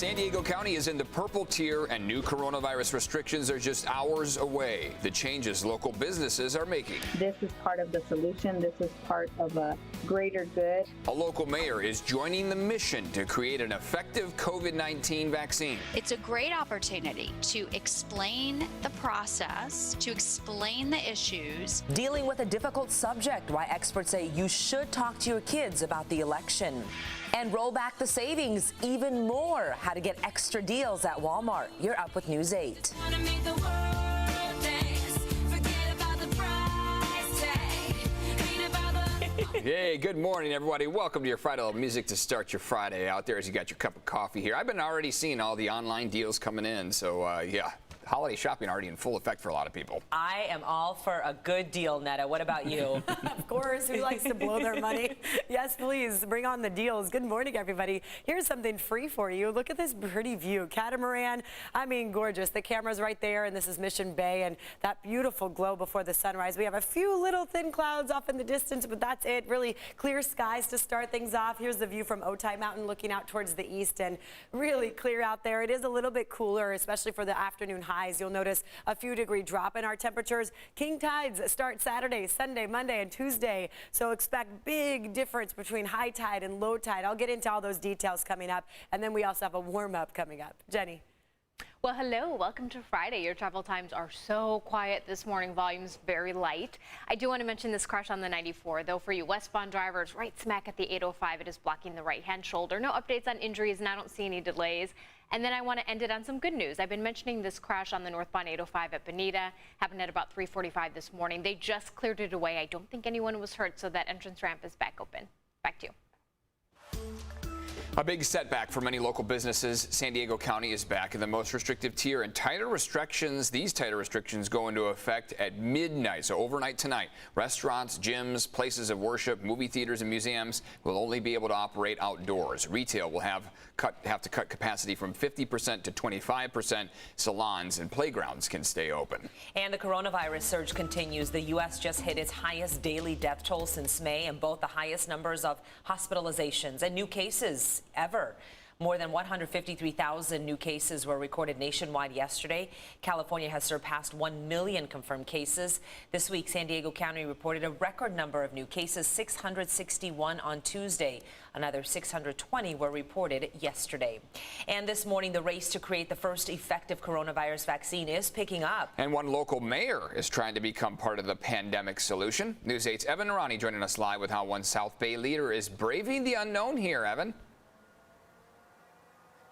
San Diego County is in the purple tier, and new coronavirus restrictions are just hours away. The changes local businesses are making. This is part of the solution. This is part of a greater good. A local mayor is joining the mission to create an effective COVID-19 vaccine. It's a great opportunity to explain the process, to explain the issues. Dealing with a difficult subject, why experts say you should talk to your kids about the election. And roll back the savings even more. How to get extra deals at Walmart. You're up with News 8. Hey, good morning, everybody. Welcome to your Friday Little Music to start your Friday out there as you got your cup of coffee here. I've been already seeing all the online deals coming in, so yeah. Holiday shopping already in full effect for a lot of people. I am all for a good deal, Netta. What about you? Of course, who likes to blow their money? Yes, please, bring on the deals. Good morning, everybody. Here's something free for you. Look at this pretty view. Catamaran, I mean, gorgeous. The camera's right there, and this is Mission Bay, and that beautiful glow before the sunrise. We have a few little thin clouds off in the distance, but that's it. Really clear skies to start things off. Here's the view from Otay Mountain looking out towards the east, and really clear out there. It is a little bit cooler, especially for the afternoon highs. You'll notice a few degree drop in our temperatures. King tides start Saturday, Sunday, Monday, and Tuesday. So expect big difference between high tide and low tide. I'll get into all those details coming up. And then we also have a warm up coming up. Jenny. Well, hello, welcome to Friday. Your travel times are so quiet this morning, volumes very light. I do want to mention this crash on the 94, though, for you westbound drivers, right smack at the 805, it is blocking the right-hand shoulder. No updates on injuries, and I don't see any delays. And then I want to end it on some good news. I've been mentioning this crash on the northbound 805 at Bonita. Happened at about 3:45 this morning. They just cleared it away. I don't think anyone was hurt, so that entrance ramp is back open. Back to you. A big setback for many local businesses. San Diego County is back in the most restrictive tier, and these tighter restrictions go into effect at midnight, so overnight tonight. Restaurants, gyms, places of worship, movie theaters, and museums will only be able to operate outdoors. Retail will have to cut capacity from 50% to 25%. Salons and playgrounds can stay open. And the coronavirus surge continues. The U.S. just hit its highest daily death toll since May, and both the highest numbers of hospitalizations and new cases ever. More than 153,000 new cases were recorded nationwide yesterday. California has surpassed 1 million confirmed cases. This week, San Diego County reported a record number of new cases, 661 on Tuesday. Another 620 were reported yesterday. And this morning, the race to create the first effective coronavirus vaccine is picking up. And one local mayor is trying to become part of the pandemic solution. News 8's Evan Narani joining us live with how one South Bay leader is braving the unknown here. Evan?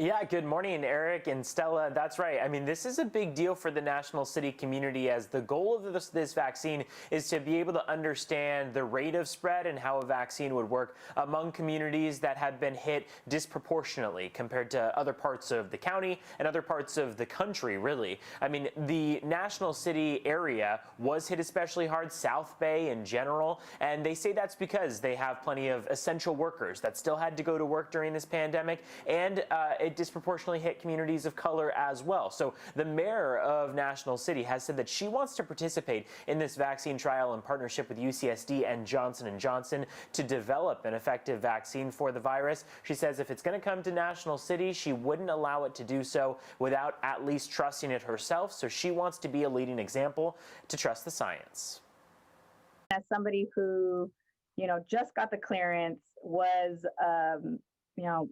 Yeah, good morning, Eric and Stella. That's right. I mean, this is a big deal for the National City community, as the goal of this vaccine is to be able to understand the rate of spread and how a vaccine would work among communities that have been hit disproportionately compared to other parts of the county and other parts of the country, really. I mean, the National City area was hit especially hard, South Bay in general, and they say that's because they have plenty of essential workers that still had to go to work during this pandemic, and it disproportionately hit communities of color as well. So the mayor of National City has said that she wants to participate in this vaccine trial in partnership with UCSD and Johnson & Johnson to develop an effective vaccine for the virus. She says if it's going to come to National City, she wouldn't allow it to do so without at least trusting it herself. So she wants to be a leading example to trust the science. As somebody who, just got the clearance, was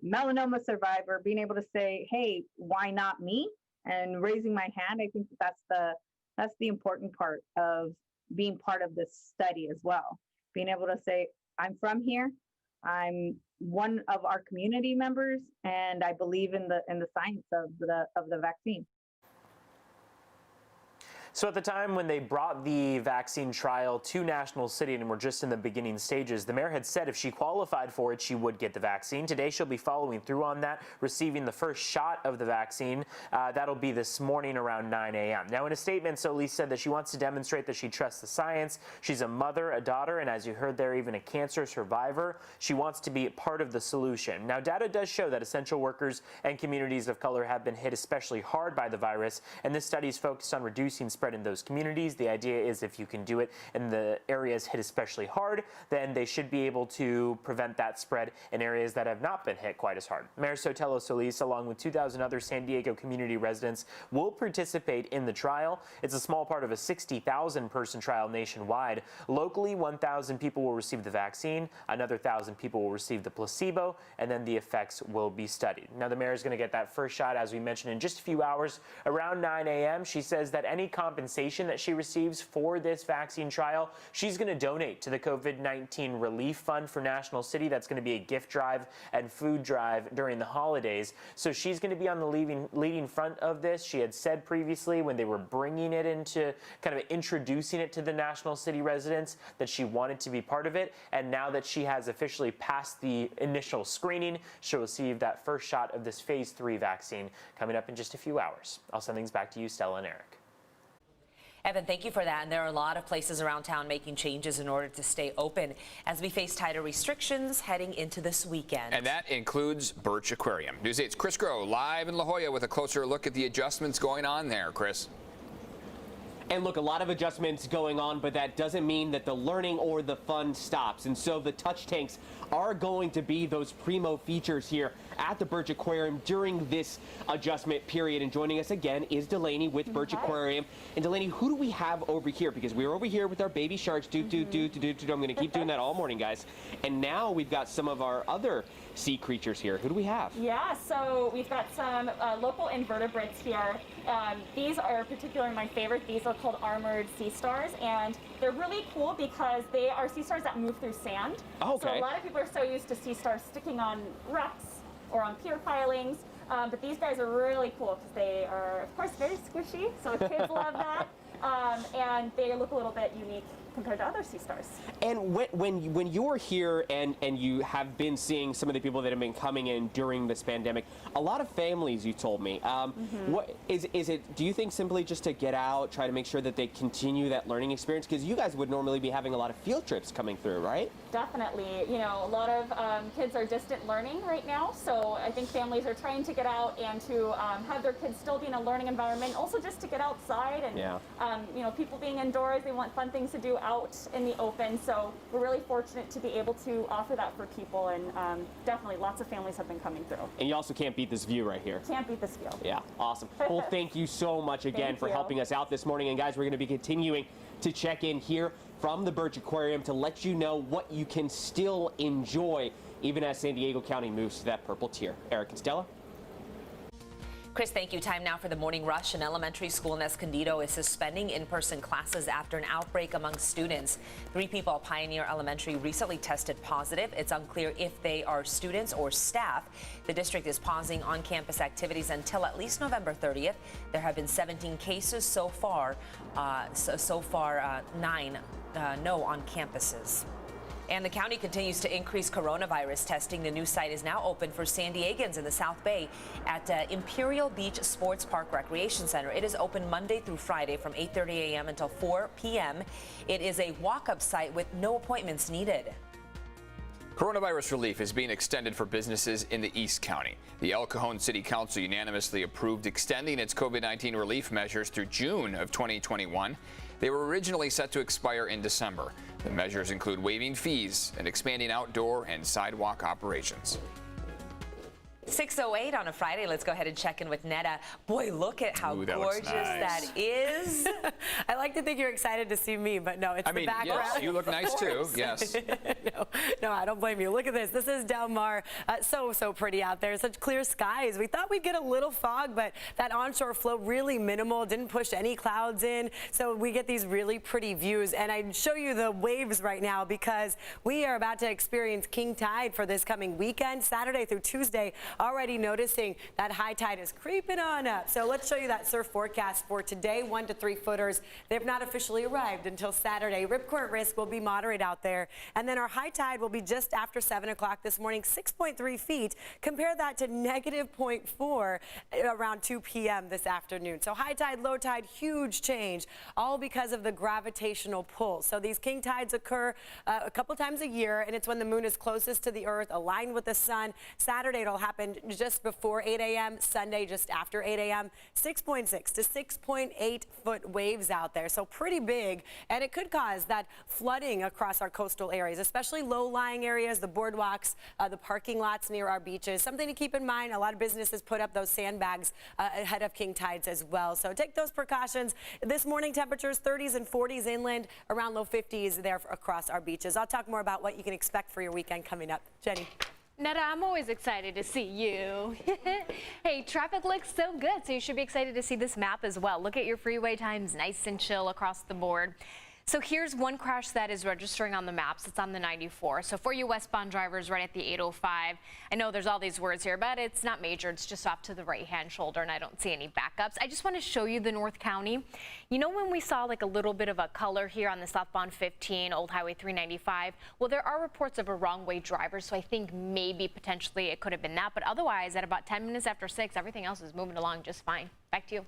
melanoma survivor, being able to say, hey, why not me? And raising my hand, I think that's the important part of being part of this study as well. Being able to say, I'm from here, I'm one of our community members, and I believe in the science of the vaccine. So at the time when they brought the vaccine trial to National City and were just in the beginning stages, the mayor had said if she qualified for it, she would get the vaccine. Today, she'll be following through on that, receiving the first shot of the vaccine. That'll be this morning around 9 a.m. Now, in a statement, Solis said that she wants to demonstrate that she trusts the science. She's a mother, a daughter, and as you heard there, even a cancer survivor. She wants to be part of the solution. Now, data does show that essential workers and communities of color have been hit especially hard by the virus, and this study is focused on reducing spread spread in those communities. The idea is if you can do it in the areas hit especially hard, then they should be able to prevent that spread in areas that have not been hit quite as hard. Mayor Sotelo Solis, along with 2,000 other San Diego community residents, will participate in the trial. It's a small part of a 60,000 person trial nationwide. Locally, 1,000 people will receive the vaccine, another 1,000 people will receive the placebo, and then the effects will be studied. Now, the mayor is going to get that first shot, as we mentioned, in just a few hours, around 9 a.m. She says that any compensation that she receives for this vaccine trial, she's going to donate to the COVID-19 Relief Fund for National City. That's going to be a gift drive and food drive during the holidays. So she's going to be on the leading front of this. She had said previously when they were bringing it into kind of introducing it to the National City residents that she wanted to be part of it. And now that she has officially passed the initial screening, she'll receive that first shot of this phase 3 vaccine coming up in just a few hours. I'll send things back to you, Stella and Eric. Evan, thank you for that. And there are a lot of places around town making changes in order to stay open as we face tighter restrictions heading into this weekend. And that includes Birch Aquarium. News 8's Chris Groh live in La Jolla with a closer look at the adjustments going on there. Chris. And look, a lot of adjustments going on, but that doesn't mean that the learning or the fun stops. And so the touch tanks are going to be those primo features here at the Birch Aquarium during this adjustment period. And joining us again is Delaney with Birch Aquarium. And Delaney, who do we have over here? Because we were over here with our baby sharks. I'm going to keep doing that all morning, guys. And now we've got some of our other sea creatures here. Who do we have? Yeah, so we've got some local invertebrates here. These are particularly my favorite. These are called armored sea stars, and they're really cool because they are sea stars that move through sand. Oh, okay. So a lot of people are so used to sea stars sticking on wrecks or on pier pilings, but these guys are really cool because they are, of course, very squishy, so kids love that, and they look a little bit unique compared to other sea stars. And when you're here and you have been seeing some of the people that have been coming in during this pandemic, a lot of families, you told me. What is it? Do you think simply just to get out, try to make sure that they continue that learning experience? Because you guys would normally be having a lot of field trips coming through, right? Definitely. You know, a lot of kids are distant learning right now, so I think families are trying to get out and to have their kids still be in a learning environment, also just to get outside and, you know, people being indoors, they want fun things to do out in the open, so we're really fortunate to be able to offer that for people, and definitely lots of families have been coming through. And you also can't beat this view right here. Can't beat this view. Yeah, awesome. Well, thank you so much again for helping us out this morning. And guys, we're going to be continuing to check in here from the Birch Aquarium to let you know what you can still enjoy even as San Diego County moves to that purple tier. Eric and Stella. Chris, thank you. Time now for the morning rush. An elementary school in Escondido is suspending in-person classes after an outbreak among students. 3 people at Pioneer Elementary recently tested positive. It's unclear if they are students or staff. The district is pausing on-campus activities until at least November 30th. There have been 17 cases so far. 9 no on campuses. And the county continues to increase coronavirus testing. The new site is now open for San Diegans in the South Bay at Imperial Beach Sports Park Recreation Center. It is open Monday through Friday from 8:30 a.m. until 4 p.m. It is a walk-up site with no appointments needed. Coronavirus relief is being extended for businesses in the East County. The El Cajon City Council unanimously approved extending its COVID-19 relief measures through June of 2021. They were originally set to expire in December. The measures include waiving fees and expanding outdoor and sidewalk operations. 6:08 on a Friday. Let's go ahead and check in with Netta. Boy, look at how gorgeous that is. I like to think you're excited to see me, but no, it's the background. Yes, you look nice too. Yes. No, I don't blame you. Look at this. This is Del Mar. So pretty out there. Such clear skies. We thought we'd get a little fog, but that onshore flow really minimal. Didn't push any clouds in. So we get these really pretty views. And I'd show you the waves right now because we are about to experience king tide for this coming weekend, Saturday through Tuesday. Already noticing that high tide is creeping on up. So let's show you that surf forecast for today. 1 to 3 footers. They've not officially arrived until Saturday. Rip current risk will be moderate out there. And then our high tide will be just after 7 o'clock this morning, 6.3 feet. Compare that to negative 0.4 around 2 p.m. this afternoon. So high tide, low tide, huge change, all because of the gravitational pull. So these king tides occur a couple times a year, and it's when the moon is closest to the earth, aligned with the sun. Saturday it'll happen happened just before 8 a.m., Sunday just after 8 a.m. 6.6 to 6.8 foot waves out there, so pretty big, and it could cause that flooding across our coastal areas, especially low-lying areas, the boardwalks, the parking lots near our beaches. Something to keep in mind, a lot of businesses put up those sandbags ahead of king tides as well, so take those precautions. This morning, temperatures 30s and 40s inland, around low 50s there across our beaches. I'll talk more about what you can expect for your weekend coming up. Jenny. Netta, I'm always excited to see you. Hey, traffic looks so good, so you should be excited to see this map as well. Look at your freeway times, nice and chill across the board. So here's one crash that is registering on the maps. It's on the 94. So for you westbound drivers right at the 805, I know there's all these words here, but it's not major. It's just off to the right-hand shoulder, and I don't see any backups. I just want to show you the North County. You know when we saw like a little bit of a color here on the southbound 15, Old Highway 395? Well, there are reports of a wrong-way driver, so I think maybe potentially it could have been that. But otherwise, at about 10 minutes after 6, everything else is moving along just fine. Back to you.